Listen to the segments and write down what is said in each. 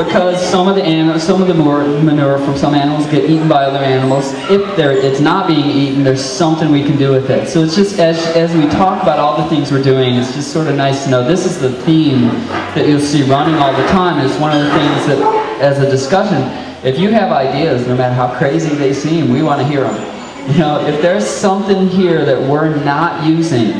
because some of the manure from some animals get eaten by other animals. If it's not being eaten, there's something we can do with it. So it's just, as we talk about all the things we're doing, it's just sort of nice to know this is the theme that you'll see running all the time. It's one of the things that, as a discussion, if you have ideas, no matter how crazy they seem, we want to hear them. You know, if there's something here that we're not using,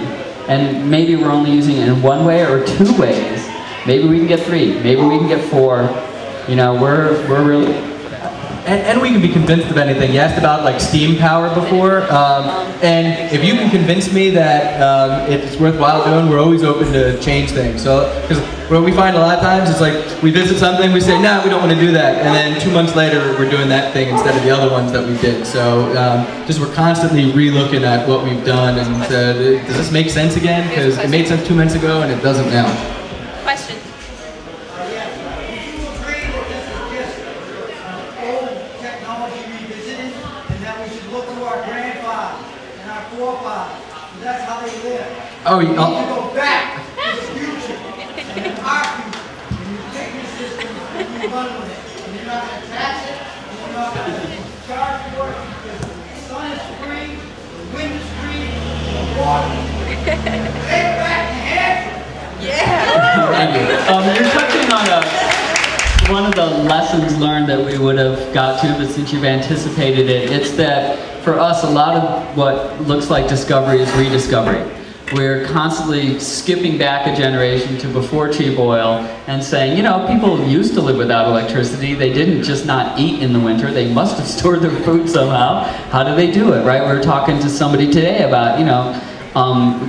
and maybe we're only using it in one way or two ways, maybe we can get 3, maybe we can get 4. You know, we're really... And we can be convinced of anything. You asked about like steam power before, and if you can convince me that it's worthwhile doing, we're always open to change things. So, because what we find a lot of times is like we visit something, we say, nah, we don't want to do that, and then 2 months later we're doing that thing instead of the other ones that we did. So, just we're constantly re-looking at what we've done and does this make sense again? Because it made sense 2 months ago and it doesn't now. Question. That's how they live. Oh, you need to go back to the future and our future. And you take your system and you run with it. And you're not going to tax it, and you're not going to charge for it because the sun is free, the wind is free, the water is free. Take it back and hand it. Yeah. You're touching on one of the lessons learned that we would have got to, but since you've anticipated it, it's that for us, a lot of what looks like discovery is rediscovery. We're constantly skipping back a generation to before cheap oil and saying, you know, people used to live without electricity. They didn't just not eat in the winter. They must have stored their food somehow. How do they do it, right? We were talking to somebody today about, you know,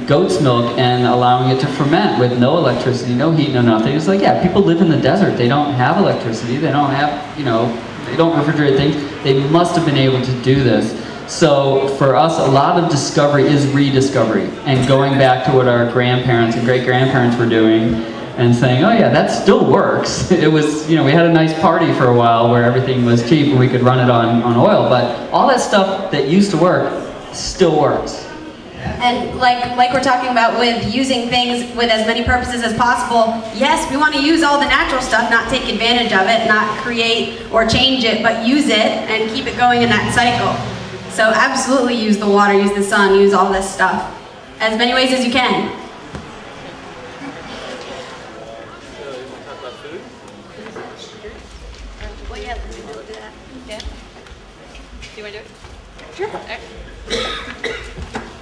goat's milk and allowing it to ferment with no electricity, no heat, no nothing. It's like, yeah, people live in the desert. They don't have electricity. They don't have, you know, they don't refrigerate things. They must have been able to do this. So for us, a lot of discovery is rediscovery and going back to what our grandparents and great-grandparents were doing and saying, oh yeah, that still works. It was, you know, we had a nice party for a while where everything was cheap and we could run it on oil, but all that stuff that used to work still works. And like we're talking about with using things with as many purposes as possible, yes, we want to use all the natural stuff, not take advantage of it, not create or change it, but use it and keep it going in that cycle. So absolutely use the water, use the sun, use all this stuff. As many ways as you can. Well, yeah, let's do that. Yeah. Do you want to do it? Sure.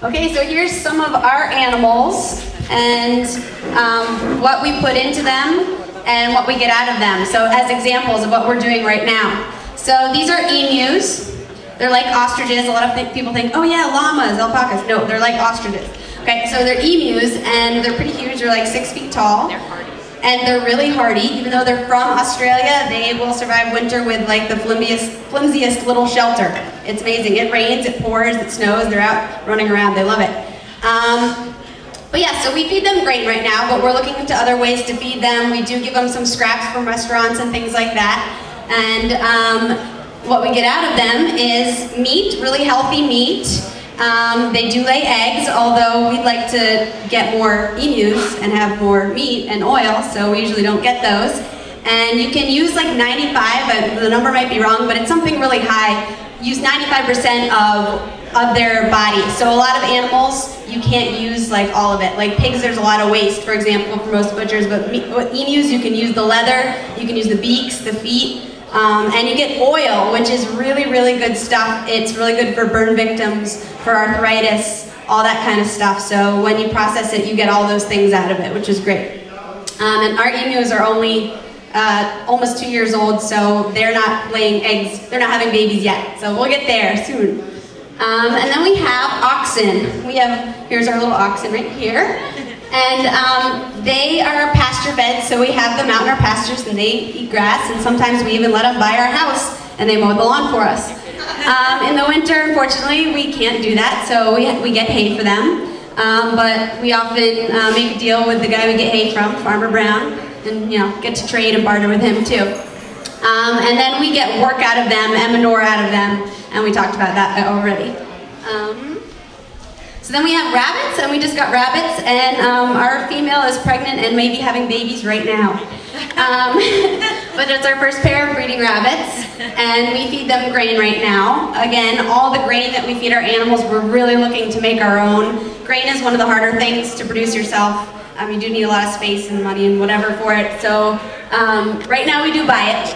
Okay, so here's some of our animals and what we put into them and what we get out of them. So as examples of what we're doing right now. So these are emus. They're like ostriches. A lot of people think, oh yeah, llamas, alpacas. No, they're like ostriches. Okay, so they're emus, and they're pretty huge. They're like 6 feet tall. They're hardy. And they're really hardy. Even though they're from Australia, they will survive winter with like the flimsiest little shelter. It's amazing. It rains, it pours, it snows. They're out running around. They love it. But yeah, so we feed them grain right now, but we're looking into other ways to feed them. We do give them some scraps from restaurants and things like that. And what we get out of them is meat, really healthy meat. They do lay eggs, although we'd like to get more emus and have more meat and oil, so we usually don't get those. And you can use like 95, the number might be wrong, but it's something really high. Use 95% of their body. So a lot of animals, you can't use like all of it. Like pigs, there's a lot of waste, for example, for most butchers, but with emus, you can use the leather, you can use the beaks, the feet. And you get oil, which is really, really good stuff. It's really good for burn victims, for arthritis, all that kind of stuff. So when you process it, you get all those things out of it, which is great. And our emus are only almost 2 years old, so they're not laying eggs. They're not having babies yet, so we'll get there soon. And then we have oxen. Here's our little oxen right here. And they are pasture fed, so we have them out in our pastures and they eat grass, and sometimes we even let them by our house and they mow the lawn for us. In the winter, unfortunately, we can't do that, so we get hay for them. But we often make a deal with the guy we get hay from, Farmer Brown, and get to trade and barter with him too. And then we get work out of them and manure out of them, and we talked about that already. So then we have rabbits, and we just got rabbits, and our female is pregnant and maybe having babies right now. But it's our first pair of breeding rabbits, and we feed them grain right now. Again, all the grain that we feed our animals, we're really looking to make our own. Grain is one of the harder things to produce yourself. You do need a lot of space and money and whatever for it. So right now we do buy it.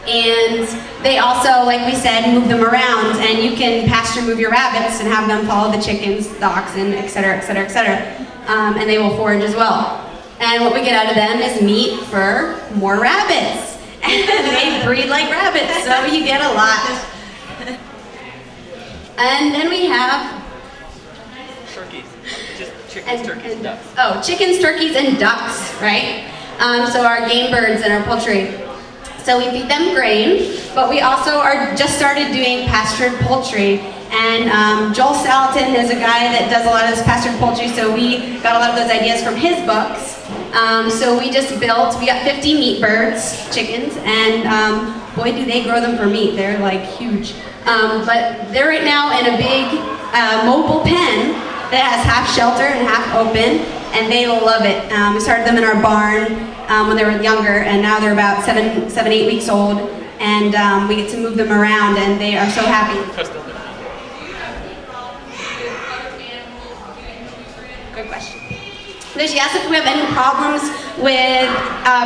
And they also, like we said, move them around, and you can pasture move your rabbits and have them follow the chickens, the oxen, etc., etc., etc. And they will forage as well. And what we get out of them is meat for more rabbits. And they breed like rabbits, so you get a lot. And then we have Turkeys. Just chickens, turkeys, ducks. Oh, chickens, turkeys, and ducks, right? So our game birds and our poultry. So we feed them grain, but we also just started doing pastured poultry. And Joel Salatin is a guy that does a lot of this pastured poultry, so we got a lot of those ideas from his books. So we got 50 meat birds, chickens, and boy do they grow them for meat. They're like huge. But they're right now in a big mobile pen that has half shelter and half open, and they love it. We started them in our barn when they were younger, and now they're about 7, 8 weeks old, and we get to move them around, and they are so happy. Good question. She asked if we have any problems with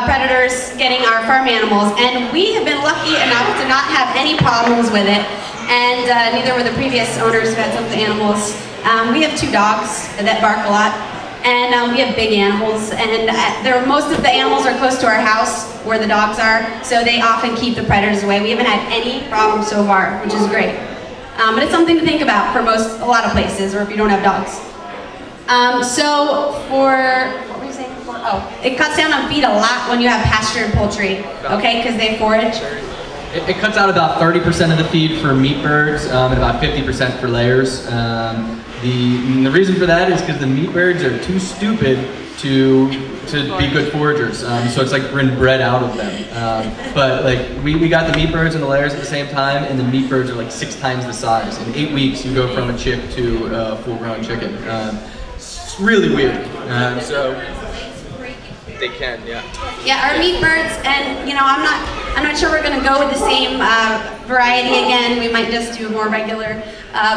predators getting our farm animals, and we have been lucky enough to not have any problems with it, and neither were the previous owners who had some of the animals. We have 2 dogs that bark a lot, and we have big animals, and most of the animals are close to our house where the dogs are, so they often keep the predators away. We haven't had any problems so far, which is great. But it's something to think about for a lot of places, or if you don't have dogs. So what were you saying before? Oh, it cuts down on feed a lot when you have pastured poultry, okay, because they forage. It cuts out about 30% of the feed for meat birds and about 50% for layers. The reason for that is because the meat birds are too stupid to be good foragers, so it's like bred out of them. But like we got the meat birds and the layers at the same time, and the meat birds are like 6 times the size. In 8 weeks, you go from a chick to a full-grown chicken. It's really weird. So they can, yeah. Yeah, our meat birds, and I'm not sure we're going to go with the same variety again. We might just do a more regular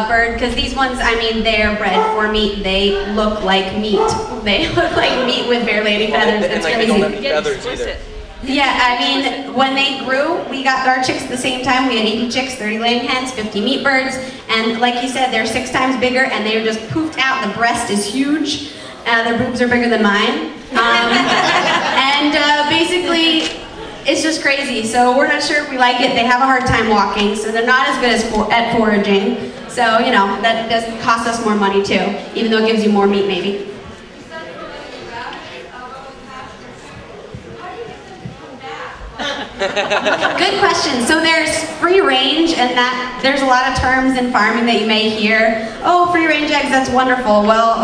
bird, because these ones, they're bred for meat. They look like meat. They look like meat with barely any feathers. It's crazy. They don't have any feathers either. Yeah, when they grew, we got our chicks at the same time. We had 80 chicks, 30 laying hens, 50 meat birds, and like you said, they're 6 times bigger, and they were just poofed out. The breast is huge. Their boobs are bigger than mine. And basically, it's just crazy. So we're not sure if we like it. They have a hard time walking, so they're not as good at foraging. So, that does cost us more money too, even though it gives you more meat maybe. Good question. So there's free range, and there's a lot of terms in farming that you may hear. Oh, free range eggs, that's wonderful. Well,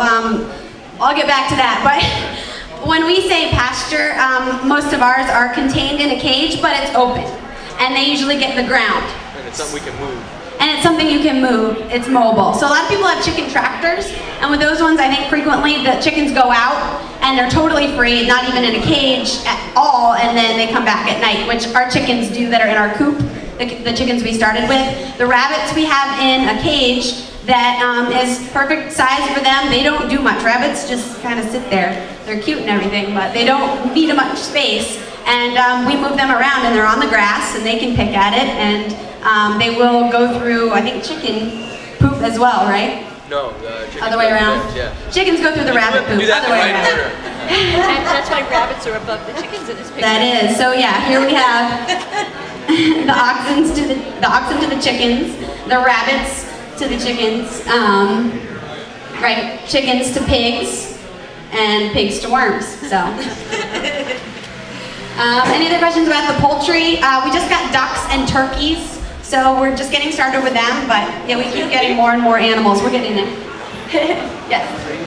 I'll get back to that. But when we say pasture, most of ours are contained in a cage, but it's open, and they usually get in the ground. And it's something we can move. And it's something you can move. It's mobile. So a lot of people have chicken tractors, and with those ones, I think frequently the chickens go out and they're totally free, not even in a cage at all, and then they come back at night, which our chickens do that are in our coop, the chickens we started with. The rabbits we have in a cage that is perfect size for them. They don't do much. Rabbits just kind of sit there. They're cute and everything, but they don't need much space. And we move them around, and they're on the grass, and they can pick at it, and they will go through, I think, chicken poop as well, right? No, other way around. Yeah. Chickens go through the rabbit poop. Other way around. And that's why rabbits are above the chickens in this picture. That is. So yeah, here we have the oxen to the chickens, the rabbits to the chickens, right? Chickens to pigs, and pigs to worms. So. Any other questions about the poultry? We just got ducks and turkeys. So we're just getting started with them, but yeah, we keep getting more and more animals. We're getting there. Yes.